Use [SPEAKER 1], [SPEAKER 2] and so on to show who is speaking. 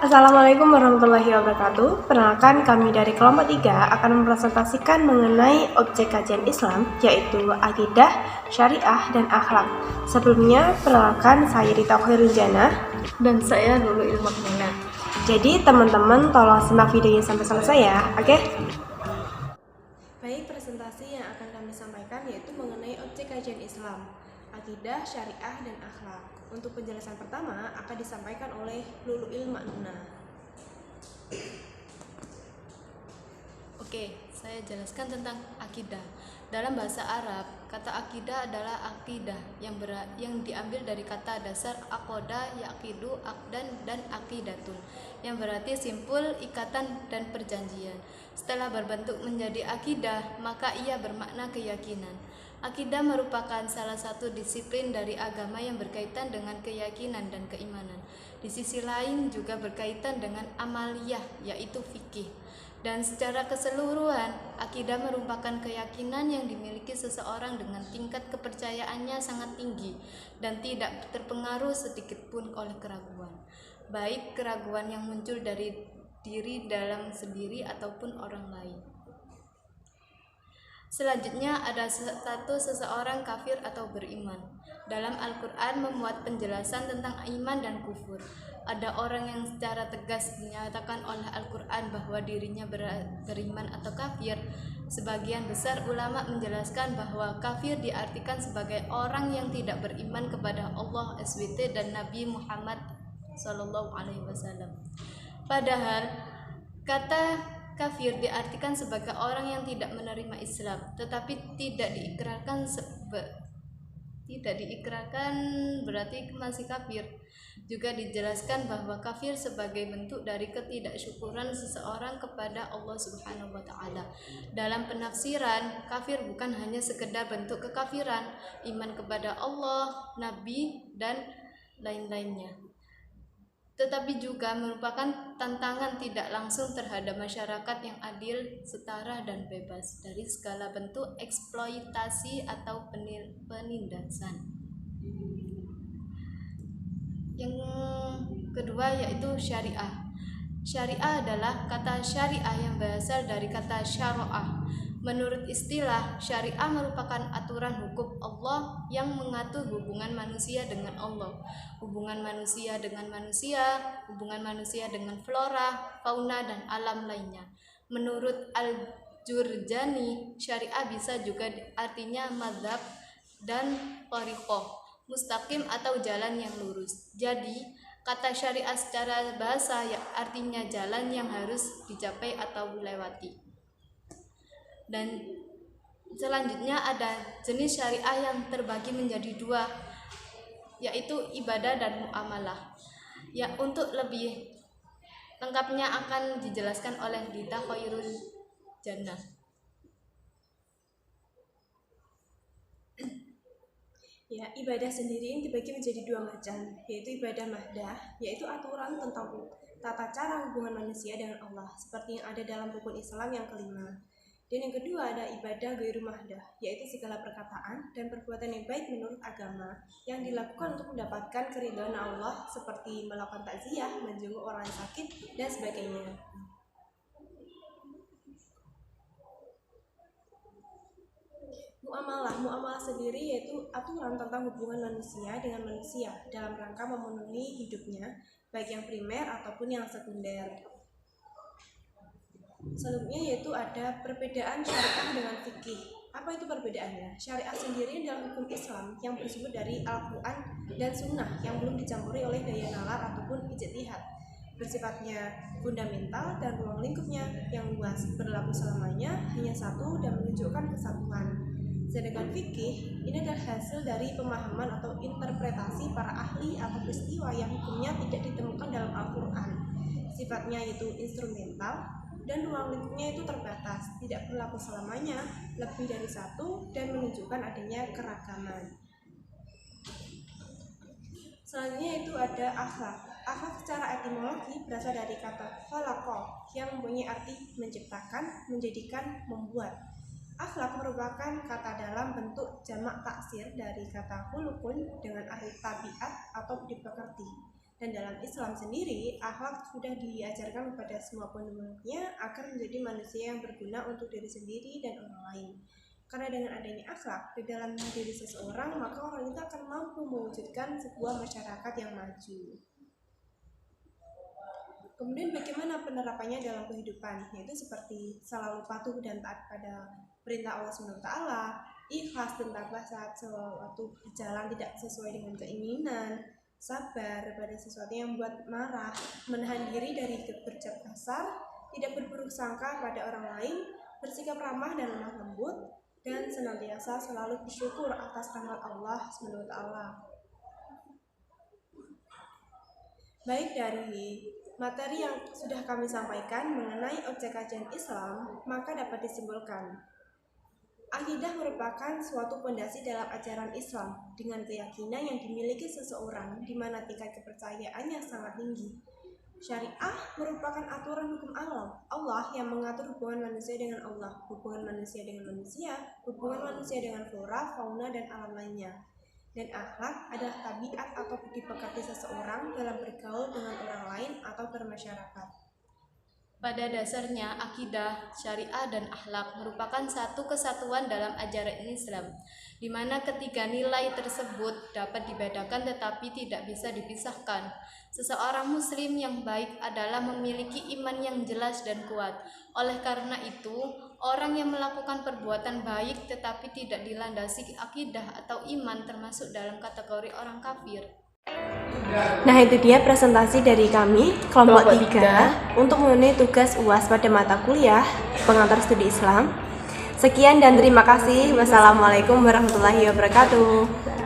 [SPEAKER 1] Assalamualaikum warahmatullahi wabarakatuh. Perkenalkan, kami dari kelompok 3 akan mempresentasikan mengenai objek kajian Islam, yaitu akidah, syariah, dan akhlak. Sebelumnya, perkenalkan saya Rita Khairul Jannah
[SPEAKER 2] dan saya Lulu Ilmu Nina.
[SPEAKER 1] Jadi teman-teman tolong simak videonya sampai selesai ya, oke? Baik, presentasi yang akan kami sampaikan yaitu mengenai objek kajian Islam, akidah, syariah, dan akhlak. Untuk penjelasan pertama akan disampaikan oleh Lulu Ilmu Nina.
[SPEAKER 2] Oke, saya jelaskan tentang akidah. Dalam bahasa Arab, kata akidah adalah akidah yang diambil dari kata dasar aqoda, yaqidu, aqdan, dan aqidatun, yang berarti simpul, ikatan, dan perjanjian. Setelah berbentuk menjadi akidah, maka ia bermakna keyakinan. Akidah merupakan salah satu disiplin dari agama yang berkaitan dengan keyakinan dan keimanan. Di sisi lain juga berkaitan dengan amaliyah, yaitu fikih. Dan secara keseluruhan, akidah merupakan keyakinan yang dimiliki seseorang dengan tingkat kepercayaannya sangat tinggi dan tidak terpengaruh sedikitpun oleh keraguan, baik keraguan yang muncul dari diri dalam sendiri ataupun orang lain. Selanjutnya ada status seseorang kafir atau beriman. Dalam Al-Quran memuat penjelasan tentang iman dan kufur. Ada orang yang secara tegas dinyatakan oleh Al-Quran bahwa dirinya beriman atau kafir. Sebagian besar ulama menjelaskan bahwa kafir diartikan sebagai orang yang tidak beriman kepada Allah SWT dan Nabi Muhammad SAW. Padahal kata kafir diartikan sebagai orang yang tidak menerima Islam, tetapi tidak diikrarkan berarti masih kafir. Juga dijelaskan bahwa kafir sebagai bentuk dari ketidaksyukuran seseorang kepada Allah Subhanahu wa taala. Dalam penafsiran, kafir bukan hanya sekedar bentuk kekafiran, iman kepada Allah, Nabi, dan lain-lainnya, tetapi juga merupakan tantangan tidak langsung terhadap masyarakat yang adil, setara, dan bebas dari segala bentuk eksploitasi atau penindasan. Yang kedua yaitu syariah. Syariah adalah kata syariah yang berasal dari kata syara'ah. Menurut istilah, syariah merupakan aturan hukum Allah yang mengatur hubungan manusia dengan Allah, hubungan manusia dengan manusia, hubungan manusia dengan flora, fauna, dan alam lainnya. Menurut Al-Jurjani, syariah bisa juga artinya mazhab dan thariqah, mustaqim atau jalan yang lurus. Jadi, kata syariah secara bahasa artinya jalan yang harus dicapai atau dilewati. Dan selanjutnya ada jenis syariah yang terbagi menjadi dua, yaitu ibadah dan muamalah. Ya, untuk lebih lengkapnya akan dijelaskan oleh Rita Khairul Jannah.
[SPEAKER 1] Ya, ibadah sendiri dibagi menjadi dua macam, yaitu ibadah mahdah, yaitu aturan tentang tata cara hubungan manusia dengan Allah, seperti yang ada dalam rukun Islam yang kelima. Dan yang kedua ada ibadah ghairu mahdah, yaitu segala perkataan dan perbuatan yang baik menurut agama yang dilakukan untuk mendapatkan keridhaan Allah, seperti melakukan takziah, menjenguk orang yang sakit, dan sebagainya. Muamalah sendiri yaitu aturan tentang hubungan manusia dengan manusia dalam rangka memenuhi hidupnya, baik yang primer ataupun yang sekunder. Selanjutnya yaitu ada perbedaan syariah dengan fikih. Apa itu perbedaannya? Syariah sendiri adalah hukum Islam yang bersumber dari Al-Quran dan Sunnah yang belum dicampuri oleh daya nalar ataupun ijtihad. Bersifatnya fundamental dan ruang lingkupnya yang luas, berlaku selamanya, hanya satu dan menunjukkan kesatuan. Sedangkan fikih ini adalah hasil dari pemahaman atau interpretasi para ahli atau peristiwa yang hukumnya tidak ditemukan dalam Al-Quran. Sifatnya yaitu instrumental dan ruang lingkupnya itu terbatas, tidak berlaku selamanya, lebih dari satu, dan menunjukkan adanya keragaman. Selanjutnya itu ada akhlak. Akhlak secara etimologi berasal dari kata khalaqa yang mempunyai arti menciptakan, menjadikan, membuat. Akhlak merupakan kata dalam bentuk jamak taksir dari kata khuluqun dengan arti tabiat atau dipekerti. Dan dalam Islam sendiri, akhlak sudah diajarkan kepada semua penduduknya agar menjadi manusia yang berguna untuk diri sendiri dan orang lain. Karena dengan adanya akhlak di dalam diri seseorang, maka orang itu akan mampu mewujudkan sebuah masyarakat yang maju. Kemudian bagaimana penerapannya dalam kehidupan? Yaitu seperti selalu patuh dan taat pada perintah Allah SWT, ikhlas dan tabah saat sesuatu berjalan tidak sesuai dengan keinginan, sabar pada sesuatu yang membuat marah, menahan diri dari berbuat kasar, tidak berburuk sangka pada orang lain, bersikap ramah dan lemah lembut, dan senantiasa selalu bersyukur atas rahmat Allah SWT. Baik, dari materi yang sudah kami sampaikan mengenai objek kajian Islam, maka dapat disimpulkan akidah merupakan suatu fondasi dalam ajaran Islam dengan keyakinan yang dimiliki seseorang di mana tingkat kepercayaannya sangat tinggi. Syariah merupakan aturan hukum Allah yang mengatur hubungan manusia dengan Allah, hubungan manusia dengan manusia, hubungan manusia dengan flora, fauna, dan alam lainnya. Dan akhlak adalah tabiat atau budi pekerti seseorang dalam bergaul dengan orang lain atau bermasyarakat.
[SPEAKER 2] Pada dasarnya, akidah, syariah, dan akhlak merupakan satu kesatuan dalam ajaran Islam, di mana ketiga nilai tersebut dapat dibedakan tetapi tidak bisa dipisahkan. Seseorang muslim yang baik adalah memiliki iman yang jelas dan kuat. Oleh karena itu, orang yang melakukan perbuatan baik tetapi tidak dilandasi akidah atau iman termasuk dalam kategori orang kafir.
[SPEAKER 1] Nah, itu dia presentasi dari kami kelompok 3 untuk memenuhi tugas UAS pada mata kuliah pengantar studi Islam. Sekian dan terima kasih. Wassalamualaikum warahmatullahi wabarakatuh.